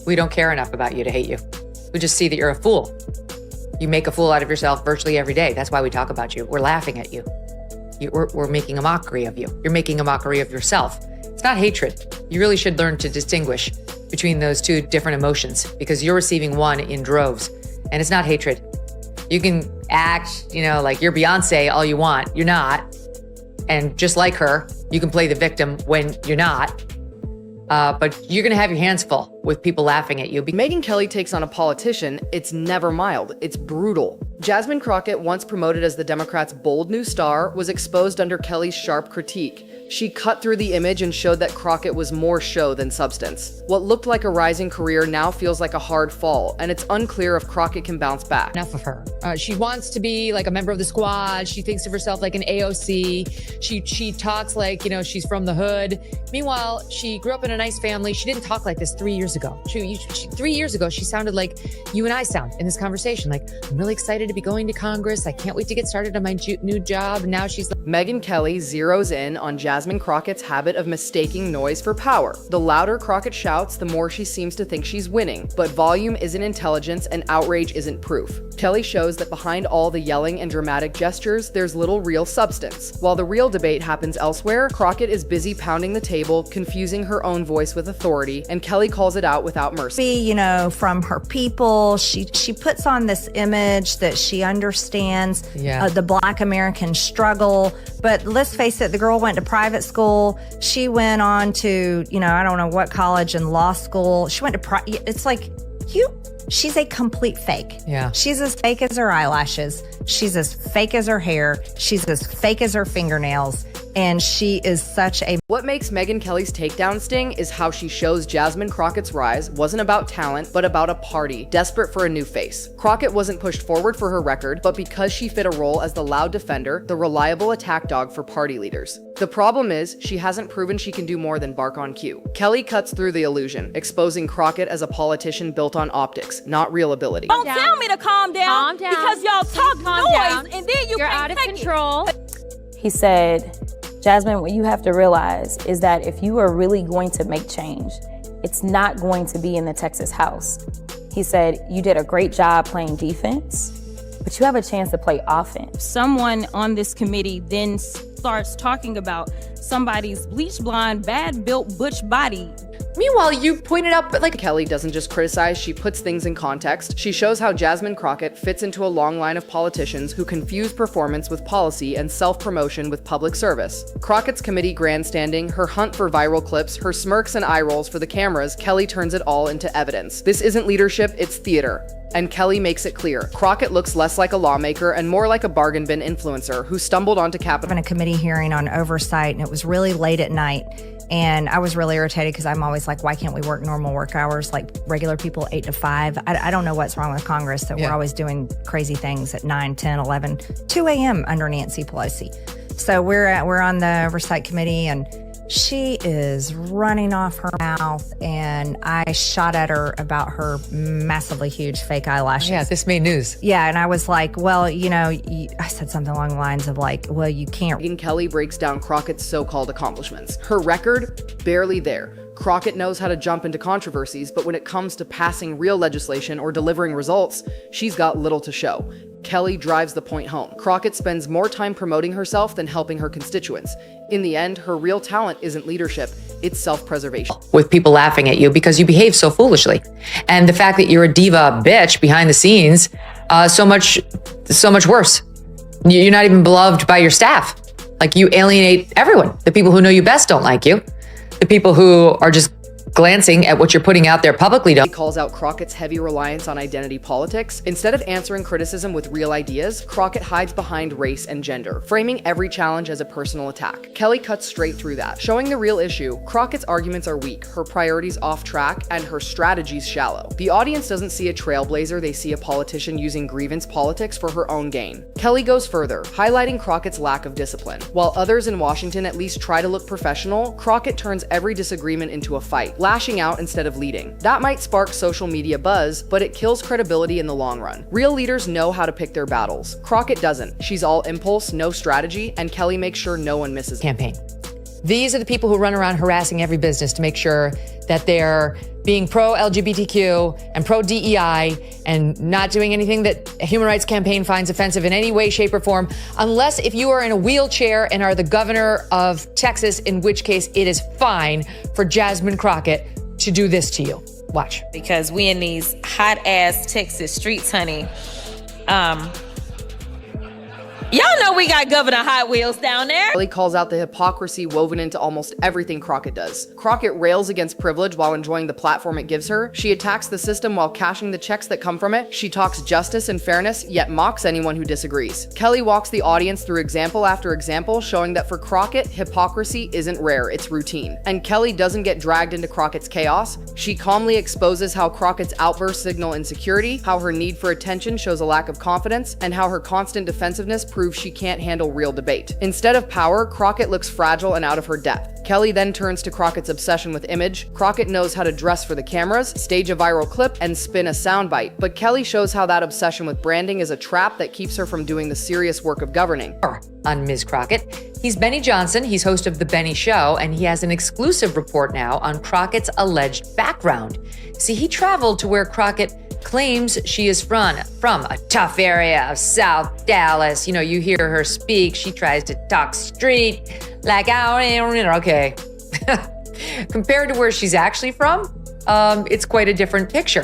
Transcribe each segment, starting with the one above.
We don't care enough about you to hate you. We just see that you're a fool. You make a fool out of yourself virtually every day. That's why we talk about you. We're laughing at you. We're making a mockery of you. You're making a mockery of yourself. It's not hatred. You really should learn to distinguish between those two different emotions because you're receiving one in droves, and it's not hatred. You can act, like you're Beyonce all you want. You're not. And just like her, you can play the victim when you're not. But you're going to have your hands full with people laughing at you. Megyn Kelly takes on a politician. It's never mild. It's brutal. Jasmine Crockett, once promoted as the Democrats' bold new star, was exposed under Kelly's sharp critique. She cut through the image and showed that Crockett was more show than substance. What looked like a rising career now feels like a hard fall, and it's unclear if Crockett can bounce back. Enough of her. She wants to be like a member of the squad. She thinks of herself like an AOC. She talks like, she's from the hood. Meanwhile, she grew up in a nice family. She didn't talk like this 3 years ago. 3 years ago, she sounded like you and I sound in this conversation. Like, I'm really excited to be going to Congress. I can't wait to get started on my new job. And now she's like... Megyn Kelly zeroes in on Jasmine Crockett's habit of mistaking noise for power. The louder Crockett shouts, the more she seems to think she's winning. But volume isn't intelligence and outrage isn't proof. Kelly shows that behind all the yelling and dramatic gestures, there's little real substance. While the real debate happens elsewhere, Crockett is busy pounding the table, confusing her own voice with authority, and Kelly calls it out without mercy. From her people, she puts on this image that she understands the Black American struggle. But let's face it, the girl went to private school. She went on to, I don't know what college and law school. She went to, it's like, she's a complete fake. Yeah. She's as fake as her eyelashes. She's as fake as her hair. She's as fake as her fingernails. And she is such a... What makes Megyn Kelly's takedown sting is how she shows Jasmine Crockett's rise wasn't about talent, but about a party, desperate for a new face. Crockett wasn't pushed forward for her record, but because she fit a role as the loud defender, the reliable attack dog for party leaders. The problem is, she hasn't proven she can do more than bark on cue. Kelly cuts through the illusion, exposing Crockett as a politician built on optics, not real ability. Don't tell me to calm down, because y'all talk noise and then you're out of control. He said, Jasmine, what you have to realize is that if you are really going to make change, it's not going to be in the Texas House. He said, you did a great job playing defense, but you have a chance to play offense. Someone on this committee then starts talking about somebody's bleach blonde, bad built butch body. Meanwhile, you pointed out, but Kelly doesn't just criticize, she puts things in context. She shows how Jasmine Crockett fits into a long line of politicians who confuse performance with policy and self-promotion with public service. Crockett's committee grandstanding, her hunt for viral clips, her smirks and eye rolls for the cameras, Kelly turns it all into evidence. This isn't leadership, it's theater. And Kelly makes it clear. Crockett looks less like a lawmaker and more like a bargain bin influencer who stumbled onto Capitol. In a committee hearing on oversight, and it was really late at night. And I was really irritated because I'm always like, why can't we work normal work hours like regular people, 8 to 5? I don't know what's wrong with Congress that we're always doing crazy things at 9, 10, 11, 2 a.m. under Nancy Pelosi. So we're on the oversight committee and she is running off her mouth, and I shot at her about her massively huge fake eyelashes. Yeah, this made news. Yeah, and I was like, well, I said something along the lines of like, well, you can't. Megyn Kelly breaks down Crockett's so-called accomplishments. Her record, barely there. Crockett knows how to jump into controversies, but when it comes to passing real legislation or delivering results, she's got little to show. Kelly drives the point home. Crockett spends more time promoting herself than helping her constituents. In the end, her real talent isn't leadership, it's self-preservation. With people laughing at you because you behave so foolishly. And the fact that you're a diva bitch behind the scenes, so much worse. You're not even beloved by your staff. Like, you alienate everyone. The people who know you best don't like you. The people who are just glancing at what you're putting out there publicly don't. He calls out Crockett's heavy reliance on identity politics. Instead of answering criticism with real ideas, Crockett hides behind race and gender, framing every challenge as a personal attack. Kelly cuts straight through that. Showing the real issue, Crockett's arguments are weak, her priorities off track, and her strategies shallow. The audience doesn't see a trailblazer, they see a politician using grievance politics for her own gain. Kelly goes further, highlighting Crockett's lack of discipline. While others in Washington at least try to look professional, Crockett turns every disagreement into a fight, lashing out instead of leading. That might spark social media buzz, but it kills credibility in the long run. Real leaders know how to pick their battles. Crockett doesn't. She's all impulse, no strategy, and Kelly makes sure no one misses. Campaign. These are the people who run around harassing every business to make sure that they're being pro-LGBTQ and pro-DEI and not doing anything that a human rights campaign finds offensive in any way, shape, or form, unless if you are in a wheelchair and are the governor of Texas, in which case it is fine for Jasmine Crockett to do this to you. Watch. Because we in these hot-ass Texas streets, honey. Y'all know we got Governor Hot Wheels down there. Kelly calls out the hypocrisy woven into almost everything Crockett does. Crockett rails against privilege while enjoying the platform it gives her. She attacks the system while cashing the checks that come from it. She talks justice and fairness, yet mocks anyone who disagrees. Kelly walks the audience through example after example, showing that for Crockett, hypocrisy isn't rare, it's routine. And Kelly doesn't get dragged into Crockett's chaos. She calmly exposes how Crockett's outbursts signal insecurity, how her need for attention shows a lack of confidence, and how her constant defensiveness proves she can't handle real debate. Instead of power, Crockett looks fragile and out of her depth. Kelly then turns to Crockett's obsession with image. Crockett knows how to dress for the cameras, stage a viral clip, and spin a soundbite. But Kelly shows how that obsession with branding is a trap that keeps her from doing the serious work of governing. On Ms. Crockett, he's Benny Johnson. He's host of The Benny Show, and he has an exclusive report now on Crockett's alleged background. See, he traveled to where Crockett claims she is from a tough area of South Dallas. You know, you hear her speak. She tries to talk street like, okay. Compared to where she's actually from, it's quite a different picture.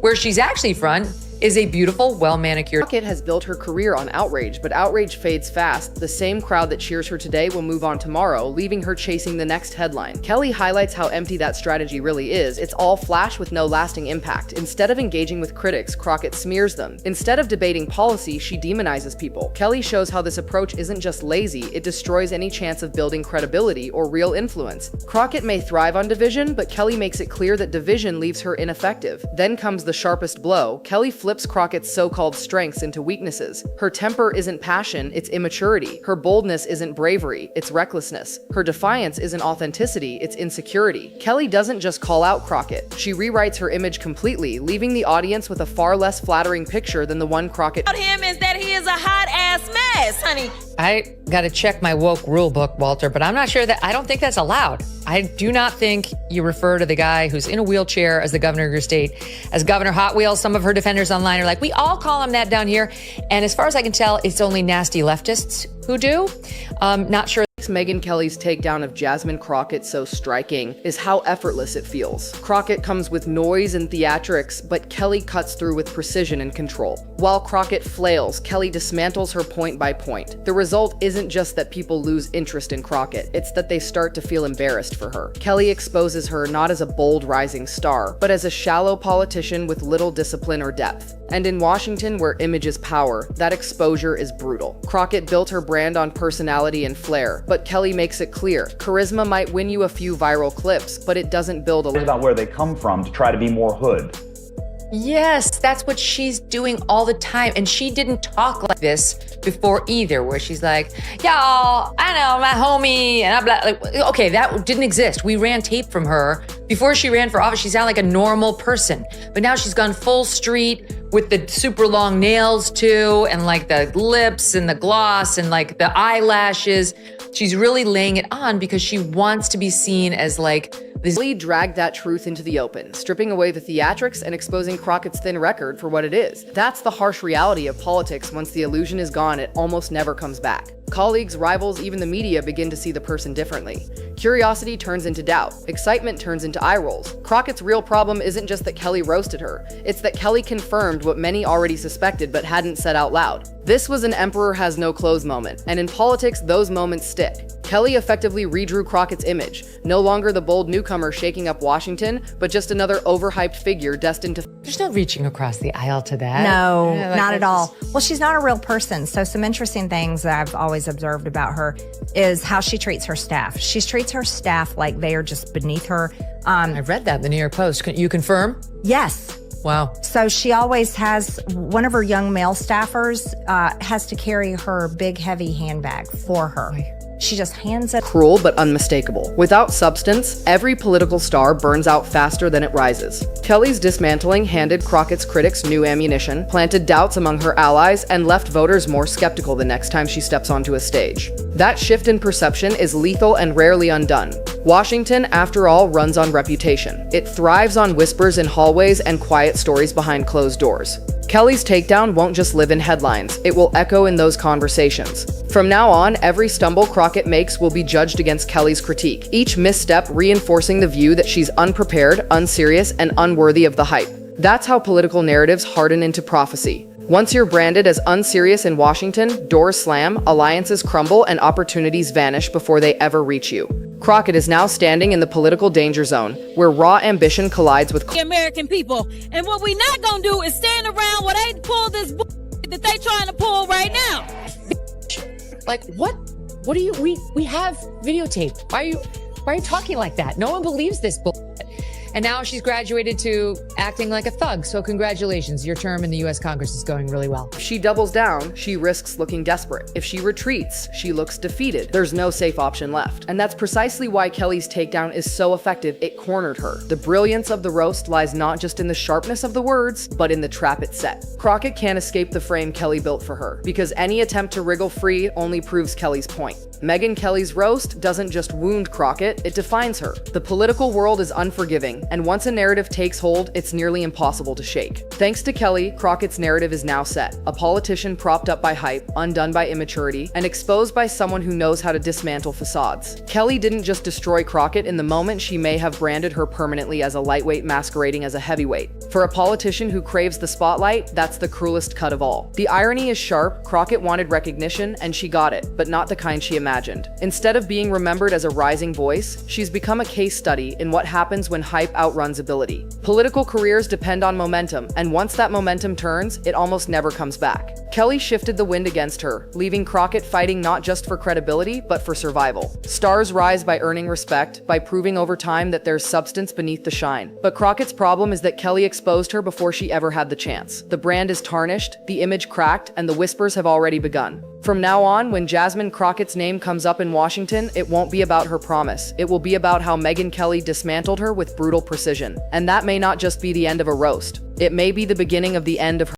Where she's actually from is a beautiful, well-manicured. Crockett has built her career on outrage, but outrage fades fast. The same crowd that cheers her today will move on tomorrow, leaving her chasing the next headline. Kelly highlights how empty that strategy really is. It's all flash with no lasting impact. Instead of engaging with critics, Crockett smears them. Instead of debating policy, she demonizes people. Kelly shows how this approach isn't just lazy, it destroys any chance of building credibility or real influence. Crockett may thrive on division, but Kelly makes it clear that division leaves her ineffective. Then comes the sharpest blow. Kelly flips Crockett's so-called strengths into weaknesses. Her temper isn't passion, it's immaturity. Her boldness isn't bravery, it's recklessness. Her defiance isn't authenticity, it's insecurity. Kelly doesn't just call out Crockett. She rewrites her image completely, leaving the audience with a far less flattering picture than the one Crockett. About him is that he is a hot-ass mess, honey. I gotta check my woke rule book, Walter, but I'm not sure I don't think that's allowed. I do not think you refer to the guy who's in a wheelchair as the governor of your state as Governor Hot Wheels. Some of her defenders online are like, we all call him that down here. And as far as I can tell, it's only nasty leftists who do. Not sure. Megyn Kelly's takedown of Jasmine Crockett so striking is how effortless it feels. Crockett comes with noise and theatrics, but Kelly cuts through with precision and control. While Crockett flails, Kelly dismantles her point by point. The result isn't just that people lose interest in Crockett, it's that they start to feel embarrassed for her. Kelly exposes her not as a bold rising star, but as a shallow politician with little discipline or depth. And in Washington, where image is power, that exposure is brutal. Crockett built her brand on personality and flair, but Kelly makes it clear, charisma might win you a few viral clips, but it doesn't build a... about where they come from to try to be more hood. Yes, that's what she's doing all the time. And she didn't talk like this before either, where she's like, y'all, I know, my homie, and I'm like, okay, that didn't exist. We ran tape from her before she ran for office. She sounded like a normal person, but now she's gone full street with the super long nails too, and like the lips and the gloss and like the eyelashes. She's really laying it on because she wants to be seen as like this. Kelly dragged that truth into the open, stripping away the theatrics and exposing Crockett's thin record for what it is. That's the harsh reality of politics. Once the illusion is gone, it almost never comes back. Colleagues, rivals, even the media begin to see the person differently. Curiosity turns into doubt. Excitement turns into eye rolls. Crockett's real problem isn't just that Kelly roasted her. It's that Kelly confirmed what many already suspected but hadn't said out loud. This was an emperor has no clothes moment, and in politics, those moments stick. Kelly effectively redrew Crockett's image, no longer the bold newcomer shaking up Washington, but just another overhyped figure destined to... There's no reaching across the aisle to that. No, Yeah, like not at that's all. Well, she's not a real person. So some interesting things that I've always observed about her is how she treats her staff. She treats her staff like they are just beneath her. I read that in the New York Post. Can you confirm? Yes. Wow. So she always has, one of her young male staffers has to carry her big, heavy handbag for her. She just hands it. Cruel but unmistakable. Without substance, every political star burns out faster than it rises. Kelly's dismantling handed Crockett's critics new ammunition, planted doubts among her allies, and left voters more skeptical the next time she steps onto a stage. That shift in perception is lethal and rarely undone. Washington, after all, runs on reputation. It thrives on whispers in hallways and quiet stories behind closed doors. Kelly's takedown won't just live in headlines, it will echo in those conversations. From now on, every stumble Crockett makes will be judged against Kelly's critique, each misstep reinforcing the view that she's unprepared, unserious, and unworthy of the hype. That's how political narratives harden into prophecy. Once you're branded as unserious in Washington, doors slam, alliances crumble, and opportunities vanish before they ever reach you. Crockett is now standing in the political danger zone, where raw ambition collides with The American people. And what we not gonna do is stand around while they pull this that they trying to pull right now. Like, what do you, we have videotaped. Why are you talking like that? No one believes this bullshit. And now she's graduated to acting like a thug. So congratulations, your term in the US Congress is going really well. If she doubles down, she risks looking desperate. If she retreats, she looks defeated. There's no safe option left. And that's precisely why Kelly's takedown is so effective. It cornered her. The brilliance of the roast lies not just in the sharpness of the words, but in the trap it set. Crockett can't escape the frame Kelly built for her, because any attempt to wriggle free only proves Kelly's point. Megyn Kelly's roast doesn't just wound Crockett, it defines her. The political world is unforgiving, and once a narrative takes hold, it's nearly impossible to shake. Thanks to Kelly, Crockett's narrative is now set. A politician propped up by hype, undone by immaturity, and exposed by someone who knows how to dismantle facades. Kelly didn't just destroy Crockett in the moment, she may have branded her permanently as a lightweight masquerading as a heavyweight. For a politician who craves the spotlight, that's the cruelest cut of all. The irony is sharp. Crockett wanted recognition, and she got it, but not the kind she imagined. Instead of being remembered as a rising voice, she's become a case study in what happens when hype outruns ability. Political careers depend on momentum, and once that momentum turns, it almost never comes back. Kelly shifted the wind against her, leaving Crockett fighting not just for credibility, but for survival. Stars rise by earning respect, by proving over time that there's substance beneath the shine. But Crockett's problem is that Kelly exposed her before she ever had the chance. The brand is tarnished, the image cracked, and the whispers have already begun. From now on, when Jasmine Crockett's name comes up in Washington, it won't be about her promise. It will be about how Megyn Kelly dismantled her with brutal precision. And that may not just be the end of a roast. It may be the beginning of the end of her